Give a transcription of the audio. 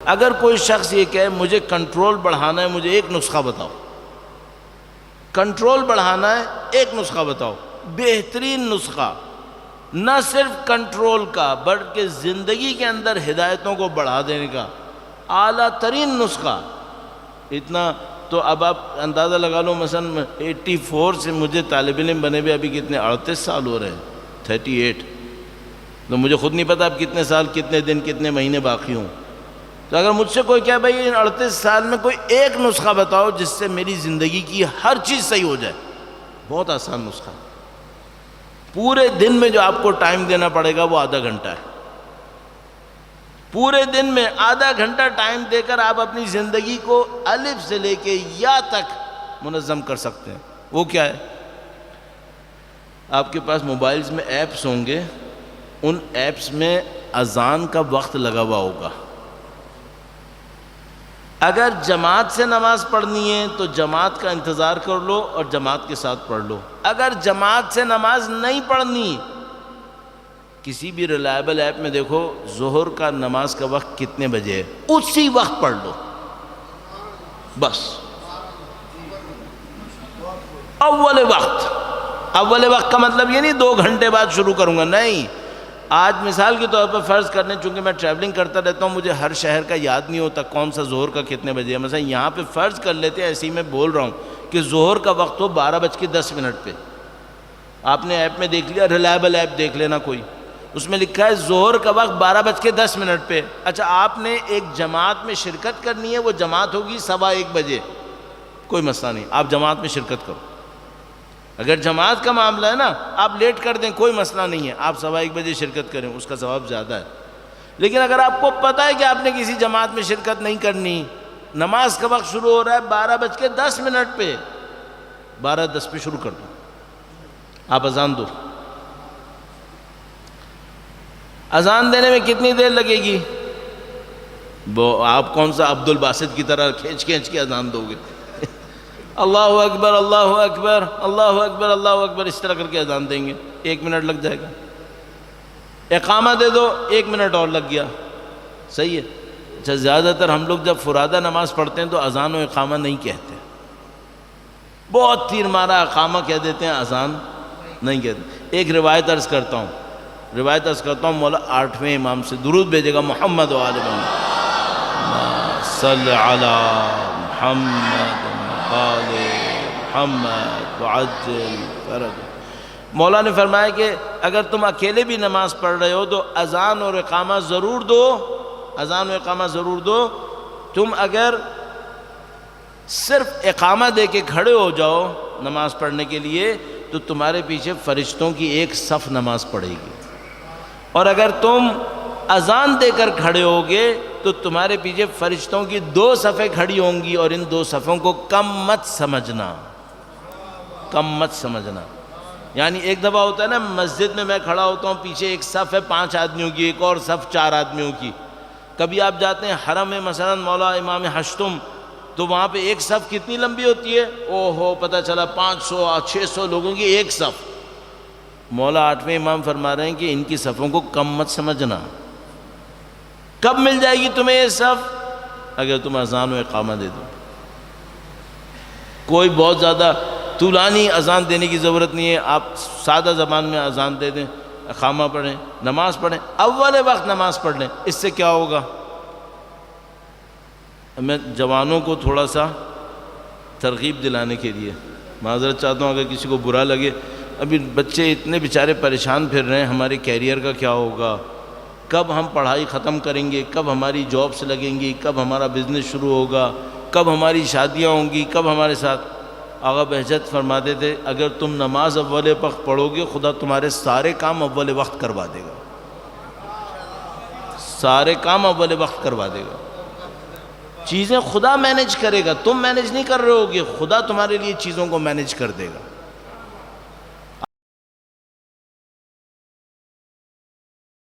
اگر کوئی شخص یہ کہے مجھے کنٹرول بڑھانا ہے، مجھے ایک نسخہ بتاؤ، کنٹرول بڑھانا ہے ایک نسخہ بتاؤ، بہترین نسخہ، نہ صرف کنٹرول کا بلکہ زندگی کے اندر ہدایتوں کو بڑھا دینے کا اعلیٰ ترین نسخہ، اتنا تو اب آپ اندازہ لگا لو، مثلا 84 سے مجھے طالب علم بنے ہوئے ابھی کتنے 38 سال ہو رہے ہیں، 38، تو مجھے خود نہیں پتا اب کتنے سال، کتنے دن، کتنے مہینے باقی ہوں۔ تو اگر مجھ سے کوئی کہے بھائی ان 38 سال میں کوئی ایک نسخہ بتاؤ جس سے میری زندگی کی ہر چیز صحیح ہو جائے، بہت آسان نسخہ، پورے دن میں جو آپ کو ٹائم دینا پڑے گا وہ آدھا گھنٹہ ہے، پورے دن میں آدھا گھنٹہ ٹائم دے کر آپ اپنی زندگی کو الف سے لے کے یا تک منظم کر سکتے ہیں۔ وہ کیا ہے؟ آپ کے پاس موبائلز میں ایپس ہوں گے، ان ایپس میں اذان کا وقت لگا ہوا ہوگا۔ اگر جماعت سے نماز پڑھنی ہے تو جماعت کا انتظار کر لو اور جماعت کے ساتھ پڑھ لو، اگر جماعت سے نماز نہیں پڑھنی، کسی بھی ریلائبل ایپ میں دیکھو ظہر کا نماز کا وقت کتنے بجے ہے، اسی وقت پڑھ لو بس، اول وقت کا مطلب یہ نہیں 2 گھنٹے بعد شروع کروں گا، نہیں، آج مثال کے طور پر فرض کرنے، چونکہ میں ٹریولنگ کرتا رہتا ہوں، مجھے ہر شہر کا یاد نہیں ہوتا کون سا ظہر کا کتنے بجے ہے، مثلا یہاں پہ فرض کر لیتے ہیں، ایسے ہی میں بول رہا ہوں کہ ظہر کا وقت ہو 12:10 پہ، آپ نے ایپ میں دیکھ لیا، ریلائبل ایپ دیکھ لینا کوئی، اس میں لکھا ہے ظہر کا وقت 12:10 پہ، اچھا آپ نے ایک جماعت میں شرکت کرنی ہے، وہ جماعت ہوگی 1:15 بجے، کوئی مسئلہ نہیں، آپ جماعت میں شرکت کرو، اگر جماعت کا معاملہ ہے نا آپ لیٹ کر دیں کوئی مسئلہ نہیں ہے، آپ 1:15 بجے شرکت کریں، اس کا ثواب زیادہ ہے۔ لیکن اگر آپ کو پتہ ہے کہ آپ نے کسی جماعت میں شرکت نہیں کرنی، نماز کا وقت شروع ہو رہا ہے 12:10 پہ، 12:10 پہ شروع کر دو، آپ اذان دو، اذان دینے میں کتنی دیر لگے گی؟ وہ آپ کون سا عبد الباسط کی طرح کھینچ کے اذان دو گے؟ اللہ اکبر اللہ اکبر اللہ اکبر اللہ اکبر اس طرح کر کے اذان دیں گے، 1 منٹ لگ جائے گا۔ اقامہ دے دو، 1 منٹ اور لگ گیا، صحیح ہے۔ اچھا زیادہ تر ہم لوگ جب فرادہ نماز پڑھتے ہیں تو اذان و اقامہ نہیں کہتے، بہت تیر مارا اقامہ کہہ دیتے ہیں، اذان نہیں کہتے۔ ایک روایت عرض کرتا ہوں، مولا 8ویں امام سے درود بھیجے گا، محمد و آل محمد صلی علی محمد آل محمد وعجل فرج۔ مولا نے فرمایا کہ اگر تم اکیلے بھی نماز پڑھ رہے ہو تو اذان اور اقامہ ضرور دو، اذان و اقامہ ضرور دو۔ تم اگر صرف اقامہ دے کے کھڑے ہو جاؤ نماز پڑھنے کے لیے تو تمہارے پیچھے فرشتوں کی ایک صف نماز پڑھے گی، اور اگر تم اذان دے کر کھڑے ہوگے تو تمہارے پیچھے فرشتوں کی 2 صفیں کھڑی ہوں گی، اور ان 2 صفوں کو کم مت سمجھنا، کم مت سمجھنا۔ یعنی ایک دفعہ ہوتا ہے نا مسجد میں میں کھڑا ہوتا ہوں، پیچھے ایک صف ہے 5 آدمیوں کی، ایک اور صف 4 آدمیوں کی۔ کبھی آپ جاتے ہیں حرم میں مثلا مولا امام ہشتم، تو وہاں پہ ایک صف کتنی لمبی ہوتی ہے، اوہو پتہ چلا 500 600 لوگوں کی ایک صف۔ مولا 8ویں امام فرما رہے ہیں کہ ان کی صفوں کو کم مت سمجھنا۔ کب مل جائے گی تمہیں یہ صف؟ اگر تم اذان و اقامہ دے دو۔ کوئی بہت زیادہ طولانی اذان دینے کی ضرورت نہیں ہے، آپ سادہ زبان میں اذان دے دیں، اقامہ پڑھیں، نماز پڑھیں، اول وقت نماز پڑھ لیں۔ اس سے کیا ہوگا؟ میں جوانوں کو تھوڑا سا ترغیب دلانے کے لیے معذرت چاہتا ہوں اگر کسی کو برا لگے، ابھی بچے اتنے بیچارے پریشان پھر رہے ہیں، ہمارے کیریئر کا کیا ہوگا، کب ہم پڑھائی ختم کریں گے، کب ہماری جابس لگیں گی، کب ہمارا بزنس شروع ہوگا، کب ہماری شادیاں ہوں گی، کب ہمارے ساتھ۔ آقا بہجت فرماتے تھے اگر تم نماز اول وقت پڑھو گے خدا تمہارے سارے کام اول وقت کروا دے گا، سارے کام اول وقت کروا دے گا۔ چیزیں خدا مینیج کرے گا، تم مینیج نہیں کر رہے ہوگے، خدا تمہارے لیے چیزوں کو مینیج کر دے گا۔